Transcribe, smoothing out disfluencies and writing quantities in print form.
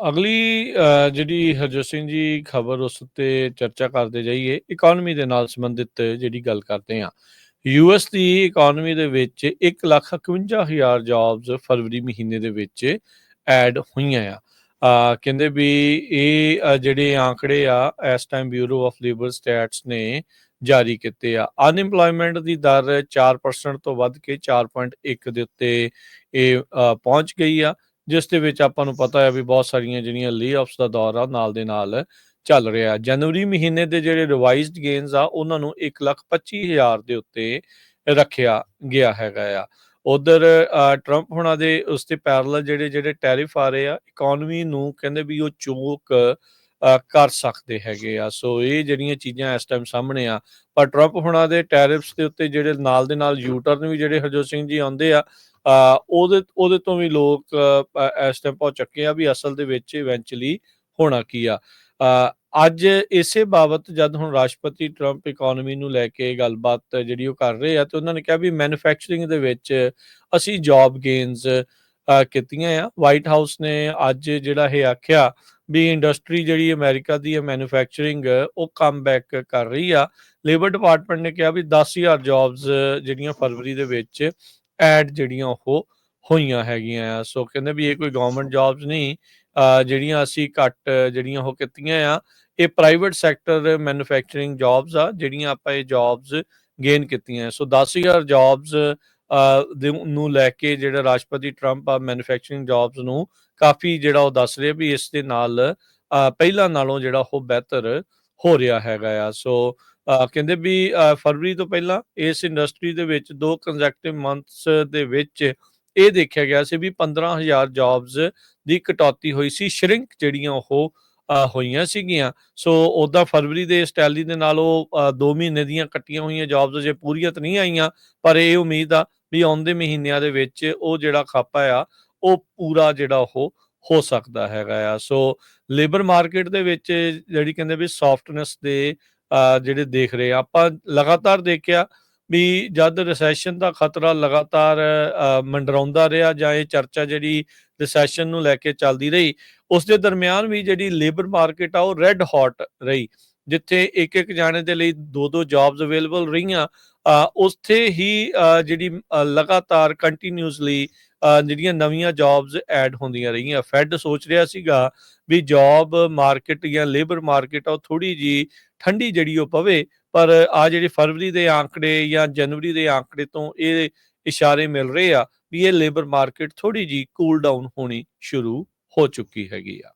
ਅਗਲੀ ਜਿਹੜੀ ਹਰਜੋਤ ਸਿੰਘ ਜੀ ਖਬਰ ਉਸ ਉੱਤੇ ਚਰਚਾ ਕਰਦੇ ਜਾਈਏ, ਇਕੋਨਮੀ ਦੇ ਨਾਲ ਸੰਬੰਧਿਤ ਜਿਹੜੀ ਗੱਲ ਕਰਦੇ ਹਾਂ। ਯੂਐਸ ਦੀ ਇਕੋਨਮੀ ਦੇ ਵਿੱਚ 1,51,000 ਜੌਬਸ ਫਰਵਰੀ ਮਹੀਨੇ ਦੇ ਵਿੱਚ ਐਡ ਹੋਈਆਂ ਆ। ਕਹਿੰਦੇ ਵੀ ਇਹ ਜਿਹੜੇ ਆંકੜੇ ਆ ਇਸ time bureau of labour stats ਨੇ ਜਾਰੀ ਕੀਤੇ ਆ। ਅਨਇੰਪਲੋਇਮੈਂਟ ਦੀ ਦਰ 4% ਤੋਂ ਵੱਧ ਕੇ 4.1 ਦੇ ਉੱਤੇ ਇਹ ਪਹੁੰਚ ਗਈ ਆ, ਜਿਸ ਦੇ ਵਿੱਚ ਆਪਾਂ ਨੂੰ ਪਤਾ ਹੈ ਵੀ ਬਹੁਤ ਸਾਰੀਆਂ ਜਿਹੜੀਆਂ ਲੇ-ਆਫਸ ਦਾ ਦੌਰ ਆ ਨਾਲ ਦੇ ਨਾਲ ਚੱਲ ਰਿਹਾ। ਜਨਵਰੀ ਮਹੀਨੇ ਦੇ ਜਿਹੜੇ ਰਿਵਾਈਜ਼ਡ ਗੇਨਸ ਆ ਉਹਨਾਂ ਨੂੰ 1,25,000 ਦੇ ਉੱਤੇ ਰੱਖਿਆ ਗਿਆ ਹੈਗਾ ਆ। ਉਧਰ ਟਰੰਪ ਹੁਣਾਂ ਦੇ ਉਸ ਤੇ ਪੈਰਲਲ ਜਿਹੜੇ ਟੈਰਿਫ ਆ ਰਹੇ ਆ, ਇਕੋਨਮੀ ਨੂੰ ਕਹਿੰਦੇ ਵੀ ਉਹ ਚੋਕ ਕਰ ਸਕਦੇ ਹੈਗੇ ਆ। ਸੋ ਇਹ ਜਿਹੜੀਆਂ ਚੀਜ਼ਾਂ ਇਸ ਟਾਈਮ ਸਾਹਮਣੇ ਆ, ਪਰ ਟਰੰਪ ਹੁਣਾਂ ਦੇ ਟੈਰਿਫਸ ਦੇ ਉੱਤੇ ਜਿਹੜੇ ਨਾਲ ਦੇ ਨਾਲ ਯੂ-ਟਰਨ ਵੀ ਜਿਹੜੇ ਹਰਜੋਤ ਸਿੰਘ ਜੀ ਆਉਂਦੇ ਆ, ਉਹਦੇ ਤੋਂ ਵੀ ਲੋਕ ਇਸ ਟਾਈਮ ਪਹੁੰਚ ਚੁੱਕੇ ਆ ਵੀ ਅਸਲ ਦੇ ਵਿੱਚ ਇਵੈਂਚੁਅਲੀ ਹੋਣਾ ਕੀ ਆ। ਅੱਜ ਇਸੇ ਬਾਬਤ ਜਦ ਹੁਣ ਰਾਸ਼ਟਰਪਤੀ ਟਰੰਪ ਇਕੋਨਮੀ ਨੂੰ ਲੈ ਕੇ ਗੱਲਬਾਤ ਜਿਹੜੀ ਉਹ ਕਰ ਰਹੇ ਆ, ਤੇ ਉਹਨਾਂ ਨੇ ਕਿਹਾ ਵੀ ਮੈਨੂਫੈਕਚਰਿੰਗ ਦੇ ਵਿੱਚ ਅਸੀਂ ਜੌਬ ਗੇਨਸ ਕੀਤੀਆਂ ਆ। ਵਾਈਟ ਹਾਊਸ ਨੇ ਅੱਜ ਜਿਹੜਾ ਇਹ ਆਖਿਆ ਵੀ ਇੰਡਸਟਰੀ ਜਿਹੜੀ ਅਮਰੀਕਾ ਦੀ ਹੈ ਮੈਨੂਫੈਕਚਰਿੰਗ, ਉਹ ਕਮ ਬੈਕ ਕਰ ਰਹੀ ਆ। ਲੇਬਰ ਡਿਪਾਰਟਮੈਂਟ ਨੇ ਕਿਹਾ ਵੀ 10,000 ਜੌਬਸ ਜਿਹੜੀਆਂ ਫਰਵਰੀ ਦੇ ਵਿੱਚ ਐਡ ਜਿਹੜੀਆਂ ਉਹ ਹੋਈਆਂ ਹੈਗੀਆਂ ਆ। ਸੋ ਕਹਿੰਦੇ ਵੀ ਇਹ ਕੋਈ ਗਵਰਨਮੈਂਟ ਜੌਬਸ ਨਹੀਂ ਜਿਹੜੀਆਂ ਅਸੀਂ ਘੱਟ ਜਿਹੜੀਆਂ ਉਹ ਕੀਤੀਆਂ ਆ, ਇਹ ਪ੍ਰਾਈਵੇਟ ਸੈਕਟਰ ਮੈਨੂਫੈਕਚਰਿੰਗ ਜੌਬਸ ਆ ਜਿਹੜੀਆਂ ਆਪਾਂ ਇਹ ਜੌਬਸ ਗੇਨ ਕੀਤੀਆਂ। ਸੋ 10,000 ਜੌਬਸ ਨੂੰ ਲੈ ਕੇ ਜਿਹੜਾ ਰਾਸ਼ਟਰਪਤੀ ਟਰੰਪ ਆ ਮੈਨੂਫੈਕਚਰਿੰਗ ਜੌਬਸ ਨੂੰ ਕਾਫੀ ਜਿਹੜਾ ਉਹ ਦੱਸ ਰਿਹਾ ਵੀ ਇਸ ਦੇ ਨਾਲ ਪਹਿਲਾਂ ਨਾਲੋਂ ਜਿਹੜਾ ਉਹ ਬਿਹਤਰ ਹੋ ਰਿਹਾ ਹੈਗਾ ਆ। ਸੋ ਕਹਿੰਦੇ ਵੀ ਫਰਵਰੀ ਤੋਂ ਪਹਿਲਾਂ ਇਸ ਇੰਡਸਟਰੀ ਦੇ ਵਿੱਚ 2 ਕੰਜ਼ੈਕਟਿਵ ਮੰਥਸ ਦੇ ਵਿੱਚ ਇਹ ਦੇਖਿਆ ਗਿਆ ਸੀ ਵੀ 15,000 ਜੌਬਸ ਦੀ ਕਟੌਤੀ ਹੋਈ ਸੀ, ਸ਼ਰਿੰਕ ਜਿਹੜੀਆਂ ਉਹ ਹੋਈਆਂ ਸੀਗੀਆਂ। ਸੋ ਉੱਦਾਂ ਫਰਵਰੀ ਦੇ ਇਸ ਟੈਲੀ ਦੇ ਨਾਲ ਉਹ 2 ਮਹੀਨੇ ਦੀਆਂ ਕੱਟੀਆਂ ਹੋਈਆਂ ਜੌਬਸ ਅਜੇ ਪੂਰੀਆਂ ਤਾਂ ਨਹੀਂ ਆਈਆਂ, ਪਰ ਇਹ ਉਮੀਦ ਆ ਵੀ ਆਉਂਦੇ ਮਹੀਨਿਆਂ ਦੇ ਵਿੱਚ ਉਹ ਜਿਹੜਾ ਖਾਪਾ ਆ ਉਹ ਪੂਰਾ ਜਿਹੜਾ ਉਹ ਹੋ ਸਕਦਾ ਹੈਗਾ ਆ। ਸੋ ਲੇਬਰ ਮਾਰਕੀਟ ਦੇ ਵਿੱਚ ਜਿਹੜੀ ਕਹਿੰਦੇ ਵੀ ਸੌਫਟਨੈਸ ਦੇ ਜਿਹੜੇ ਦੇਖ ਰਹੇ ਆਪਾਂ ਲਗਾਤਾਰ ਦੇਖਿਆ ਵੀ ਜਦ ਰਿਸੈਸ਼ਨ ਦਾ ਖਤਰਾ ਲਗਾਤਾਰ ਮੰਡਰਾਉਂਦਾ ਰਿਹਾ ਜਾਂ ਇਹ ਚਰਚਾ ਜਿਹੜੀ ਰਿਸੈਸ਼ਨ ਨੂੰ ਲੈ ਕੇ ਚੱਲਦੀ ਰਹੀ, ਉਸ ਦੇ ਦਰਮਿਆਨ ਵੀ ਜਿਹੜੀ ਲੇਬਰ ਮਾਰਕੀਟ ਆ ਉਹ ਰੈੱਡ ਹੌਟ ਰਹੀ। ਜਿੱਥੇ ਇੱਕ ਜਾਣੇ ਦੇ ਲਈ 2 ਜੌਬਸ ਅਵੇਲੇਬਲ ਰਹੀਆਂ, ਉੱਥੇ ਹੀ ਜਿਹੜੀ ਲਗਾਤਾਰ ਕੰਟੀਨਿਊਸਲੀ ਜਿਹੜੀਆਂ ਨਵੀਆਂ ਜੌਬਸ ਐਡ ਹੁੰਦੀਆਂ ਰਹੀਆਂ। ਫੈਡ ਸੋਚ ਰਿਹਾ ਸੀਗਾ ਵੀ ਜੌਬ ਮਾਰਕੀਟ ਜਾਂ ਲੇਬਰ ਮਾਰਕੀਟ ਆ ਉਹ ਥੋੜ੍ਹੀ ਜਿਹੀ ਠੰਡੀ ਜਿਹੜੀ ਉਹ ਪਵੇ, ਪਰ ਆ ਜਿਹੜੇ ਫਰਵਰੀ ਦੇ ਆંકੜੇ ਜਾਂ ਜਨਵਰੀ ਦੇ ਆંકੜੇ ਤੋਂ ਇਹ ਇਸ਼ਾਰੇ ਮਿਲ ਰਹੇ ਆ ਵੀ ਇਹ ਲੇਬਰ ਮਾਰਕੀਟ ਥੋੜ੍ਹੀ ਜਿਹੀ ਕੂਲ ਡਾਊਨ ਹੋਣੀ ਸ਼ੁਰੂ ਹੋ ਚੁੱਕੀ ਹੈਗੀ ਆ।